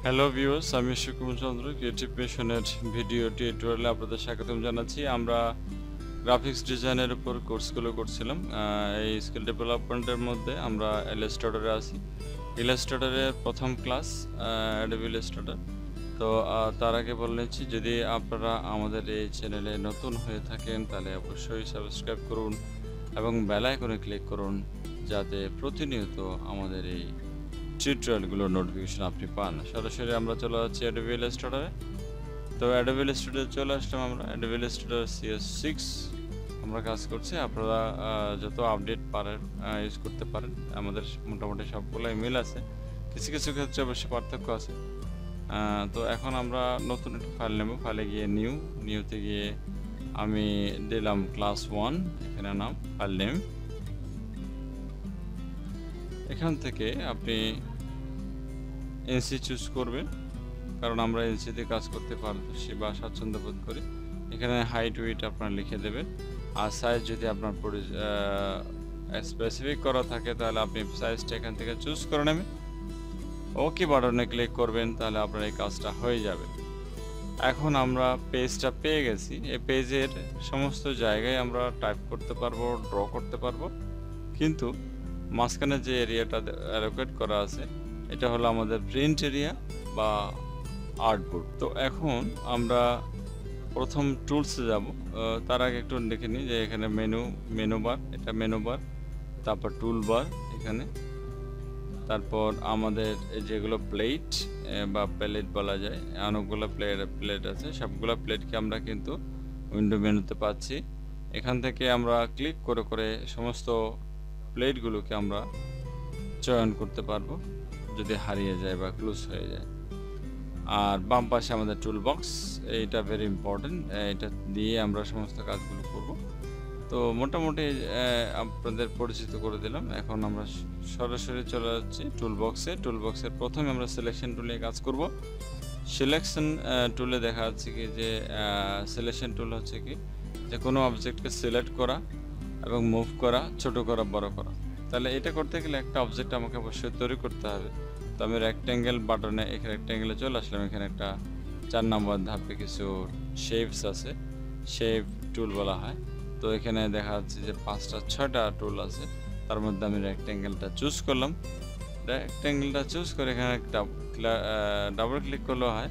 Hello viewers, আমি সুকুমার চন্দ্র creative মিশনের video টিউটোরিয়ালে আপনাদের স্বাগতম জানাচ্ছি। আমরা গ্রাফিক্স ডিজাইনের উপর কোর্সগুলো করছিলাম। এই স্কিল ডেভেলপমেন্টের মধ্যে আমরা ইলাস্ট্রেটরে আছি। ইলাস্ট্রেটরের প্রথম ক্লাস অ্যাডোবি ইলাস্ট্রেটর। তো তার আগে বলে নিচ্ছি, যদি আপনারা আমাদের এই চ্যানেলে নতুন হয়ে থাকেন তাহলে অবশ্যই সাবস্ক্রাইব করুন এবং বেল আইকনে ক্লিক করুন, যাতে প্রতিনিয়ত আমাদের এই টিউটোরিয়ালগুলোর নোটিফিকেশন আপনি পান। সরাসরি আমরা চলে যাচ্ছি অ্যাডোবি ইলাস্ট্রেটরে। তো অ্যাডোবি ইলাস্ট্রেটরে চলে আসলাম আমরা। অ্যাডোবি ইলাস্ট্রেটর CS6 আমরা কাজ করছি। আপনারা যত আপডেট পারেন ইউজ করতে পারেন। আমাদের মোটামুটি সবগুলোই মিল আছে, কিছু কিছু ক্ষেত্রে অবশ্যই পার্থক্য আছে। তো এখন আমরা নতুন একটা ফাইল নেব। ফাইলে গিয়ে নিউতে গিয়ে আমি দিলাম ক্লাস 1, এখানে নাম, ফাইল নেম। এখান থেকে আপনি এনসি চুজ করবেন, কারণ আমরা এনসিতে কাজ করতে পারদর্শী বা স্বাচ্ছন্দ্য বোধ করি। এখানে হাইট উইট আপনার লিখে দেবেন, আর সাইজ যদি আপনার স্পেসিফিক করা থাকে তাহলে আপনি সাইজটা এখান থেকে চুজ করে নেবেন। ওকে বাটনে ক্লিক করবেন, তাহলে আপনার এই কাজটা হয়ে যাবে। এখন আমরা পেজটা পেয়ে গেছি। এই পেজের সমস্ত জায়গায় আমরা টাইপ করতে পারবো, ড্র করতে পারবো, কিন্তু মাঝখানে যে এরিয়াটা অ্যালোকেট করা আছে এটা হলো আমাদের প্রিন্ট এরিয়া বা আর্টবোর্ড। তো এখন আমরা প্রথম টুলসে যাব। তার আগে একটু দেখে নিই যে এখানে মেনু বার, এটা মেনু বার, তারপর টুল বার এখানে, তারপর আমাদের যেগুলো প্লেট বা প্লেট বলা যায়, অনেকগুলো প্লেট আছে, সবগুলো প্লেটকে আমরা কিন্তু উইন্ডো মেনুতে পাচ্ছি। এখান থেকে আমরা ক্লিক করে করে সমস্ত প্লেটগুলোকে আমরা চয়ন করতে পারবো যদি হারিয়ে যায় বা ক্লোজ হয়ে যায়। আর বাম পাশে আমাদের টুল বক্স, এইটা ভেরি ইম্পর্টেন্ট, এটা দিয়ে আমরা সমস্ত কাজগুলো করব। তো মোটামুটি আপনাদের পরিচিত করে দিলাম। এখন আমরা সরাসরি চলে যাচ্ছি টুল বক্সে। টুল বক্সের প্রথমে আমরা সিলেকশন টুলে কাজ করব। সিলেকশন টুলে দেখা যাচ্ছে কি যে সিলেকশন টুল হচ্ছে কি যে কোনো অবজেক্টকে সিলেক্ট করা এবং মুভ করা, ছোট করা, বড় করা। তাহলে এটা করতে গেলে একটা অবজেক্ট আমাকে অবশ্যই তৈরি করতে হবে। তো আমি রেক্ট্যাঙ্গেল বাটনে, এখানে রেক্ট্যাঙ্গেলে চলে আসলাম। এখানে একটা 4 নম্বর ধাপে কিছু শেপস আছে, শেপ টুল বলা হয়। তো এখানে দেখা যাচ্ছে যে 5টা 6টা টুল আছে, তার মধ্যে আমি রেক্ট্যাঙ্গেলটা চুজ করলাম। রেক্ট্যাঙ্গেলটা চুজ করে এখানে একটা ডাবল ক্লিক করলেও হয়।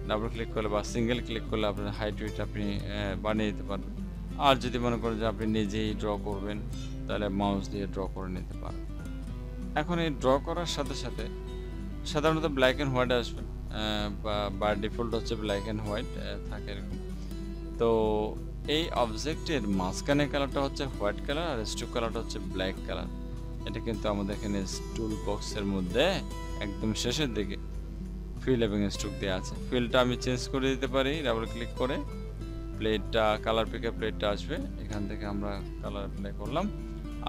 ডাবল ক্লিক করলে বা সিঙ্গেল ক্লিক করলে আপনার হাইট উইট আপনি বানিয়ে দিতে পারবেন। আর যদি মনে করেন যে আপনি নিজেই ড্র করবেন, তাহলে মাউস দিয়ে ড্র করে নিতে পারেন। এখন এই ড্র করার সাথে সাথে সাধারণত ব্ল্যাক অ্যান্ড হোয়াইট আসবে, বা ডিফল্ট হচ্ছে ব্ল্যাক অ্যান্ড হোয়াইট থাকে এরকম। তো এই অবজেক্টের মাঝখানে কালারটা হচ্ছে হোয়াইট কালার আর স্ট্রোক কালারটা হচ্ছে ব্ল্যাক কালার। এটা কিন্তু আমাদের এখানে টুল বক্সের মধ্যে একদম শেষের দিকে ফিল এবং স্ট্রোক দেওয়া আছে। ফিলটা আমি চেঞ্জ করে দিতে পারি ডাবল ক্লিক করে। প্লেটটা কালার পিকে প্লেটটা আসবে, এখান থেকে আমরা কালার অ্যাপ্লাই করলাম।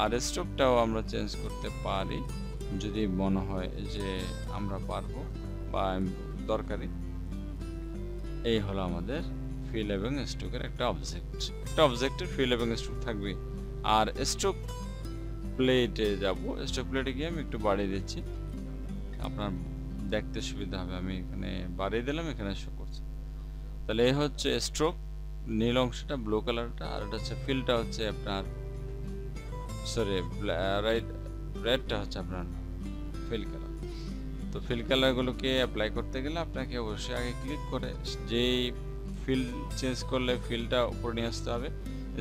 আর স্ট্রোকটাও আমরা চেঞ্জ করতে পারি যদি মনে হয় যে আমরা পারবো বা দরকারি। এই হলো আমাদের ফিল এবং স্ট্রোকের একটা অবজেক্ট। একটা অবজেক্টের ফিল এবং স্ট্রোক থাকবে। আর স্ট্রোক প্লেটে যাব। স্ট্রোক প্লেটে গিয়ে আমি একটু বাড়িয়ে দিচ্ছি, আপনার দেখতে সুবিধা হবে। আমি এখানে বাড়িয়ে দিলাম, এখানে শো করছে। তাহলে এই হচ্ছে স্ট্রোক, নীল অংশটা, ব্লু কালারটা, আর এটা হচ্ছে ফিলটা হচ্ছে আপনার, সরি রেডটা হচ্ছে আপনার ফিল কালার। তো ফিল কালারগুলোকে অ্যাপ্লাই করতে গেলে আপনাকে অবশ্যই আগে ক্লিক করে যেই ফিল চেঞ্জ করলে ফিলটা উপরে নিয়ে আসতে হবে,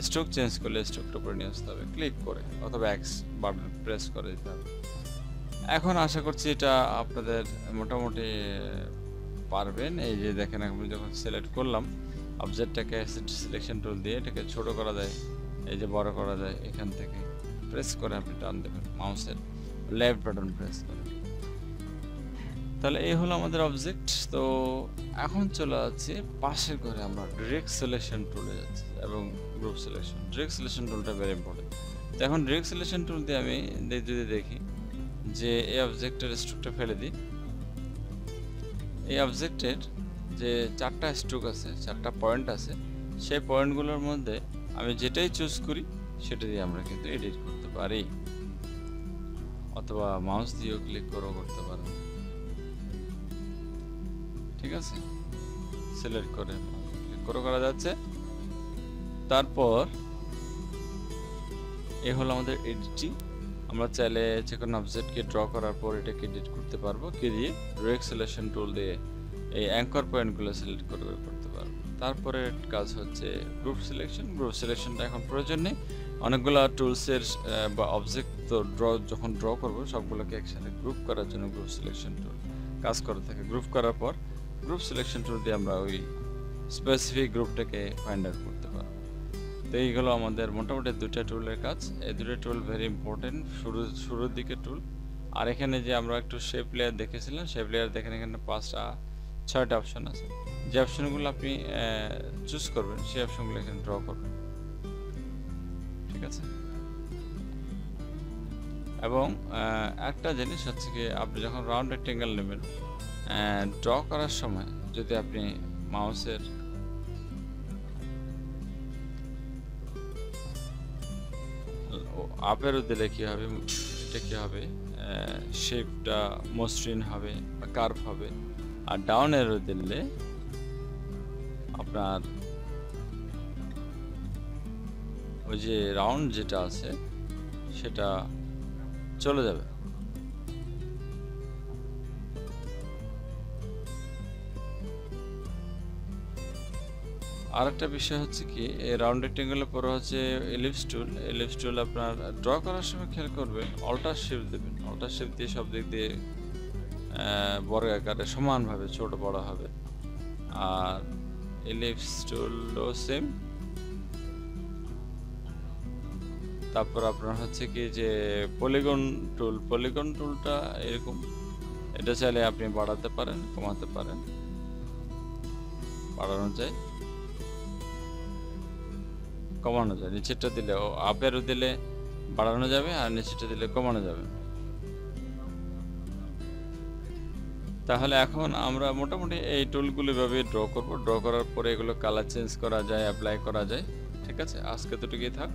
স্ট্রোক চেঞ্জ করলে স্ট্রোকটা উপরে নিয়ে আসতে হবে ক্লিক করে, অথবা এক্স বাটন প্রেস করে দিতে হবে। এখন আশা করছি এটা আপনাদের মোটামুটি পারবেন। এই যে দেখেন, আমি যখন সিলেক্ট করলাম অবজেক্টটাকে, সিলেকশন টুল দিয়ে এটাকে ছোট করা যায়, এই যে বড় করা যায়, এখান থেকে প্রেস করে আপনি টান দেবেন মাউসের লেফট বাটন প্রেস করে। তাহলে এই হলো আমাদের অবজেক্ট। তো এখন চলে যাচ্ছে পাশের ঘরে, আমরা ডিরেক্ট সিলেকশন টুলে যাচ্ছি এবং গ্রুপ সিলেকশন। ডিরেক্ট সিলেকশন টুলটা ভেরি ইম্পর্টেন্ট। তো এখন ডিরেক্ট সিলেকশন টুল দিয়ে আমি যদি দেখি যে এই অবজেক্টের স্ট্রোকটা ফেলে দিই, এই অবজেক্টের যে 4টা স্ট্রোক আছে, 4টা পয়েন্ট আছে, সেই পয়েন্টগুলোর মধ্যে আমি যেটাই চুজ করি সেটা দিয়ে আমরা কিন্তু এডিট করতে পারি, অথবা মাউস দিয়েও ক্লিক করেও করতে পারেন। ঠিক আছে, সিলেক্ট করে ক্লিক করা যাচ্ছে। তারপর এ হলো আমাদের এডিটিং। আমরা চাইলে যে কোনো অবজেক্টকে ড্র করার পর এটাকে এডিট করতে পারবো কি দিয়ে, ডিরেক্ট সিলেকশন টুল দিয়ে এই অ্যাঙ্কর পয়েন্টগুলো সিলেক্ট করে বের করতে পারবো। তারপরে কাজ হচ্ছে গ্রুপ সিলেকশন। গ্রুপ সিলেকশনটা এখন প্রয়োজন নেই, অনেকগুলো টুলসের বা অবজেক্ট তো যখন ড্র করবো সবগুলোকে একসাথে গ্রুপ করার জন্য গ্রুপ সিলেকশন টুল কাজ করে থাকে। গ্রুপ করার পর গ্রুপ সিলেকশন টুল দিয়ে আমরা ওই স্পেসিফিক গ্রুপটাকে ফাইন্ড আউট করতে পারবো। তো এইগুলো আমাদের মোটামুটি দুটা টুলের কাজ। এই দুটো টুল ভেরি ইম্পর্টেন্ট, শুরুর দিকে টুল। আর এখানে যে আমরা একটু শেপ লেয়ার দেখেছিলাম, শেপ লেয়ার দেখেন এখানে 6টা অপশন আছে। যে অপশনগুলো আপনি চুজ করবেন সেই অপশনগুলো এখানে ড্র করবেন, ঠিক আছে। এবং একটা জিনিস হচ্ছে কি, আপনি যখন রাউন্ড রেক্টেঙ্গেল নেবেন ড্র করার সময় যদি আপনি মাউসের আপেরও দিলে কি হবে, এটা কি হবে, শেপটা মসৃণ হবে বা কার্ভ হবে। আর ডাউন এরও দিলে আপনার ওই যে রাউন্ড যেটা আছে সেটা চলে যাবে। আরেকটা বিষয় হচ্ছে কি, এই রাউন্ড রেক্টেঙ্গেলের পরে হচ্ছে এলিপস টুল। এলিপস টুল আপনার ড্র করার সময় খেয়াল করবেন অল্টার শিফট দেবেন, অল্টার শিফট দিয়ে সব দিক দিয়ে বর্গাকারে সমানভাবে ছোট বড় হবে। আর এলিপস টুলও সেম। তারপর আপনার হচ্ছে কি যে পলিগন টুল, পলিগন টুলটা এরকম, এটা চাইলে আপনি বাড়াতে পারেন কমাতে পারেন, বাড়ানো যায় কমানো যায়। নিচেরটা দিলে আপেরও দিলে বাড়ানো যাবে আর নিচেরটা দিলে কমানো যাবে। তাহলে এখন আমরা মোটামুটি এই টুলগুলো ভাবে ড্র করব। ড্র করার পরে এগুলো কালার চেঞ্জ করা যায়, অ্যাপ্লাই করা যায়, ঠিক আছে। আজকে দুটোকেই থাক।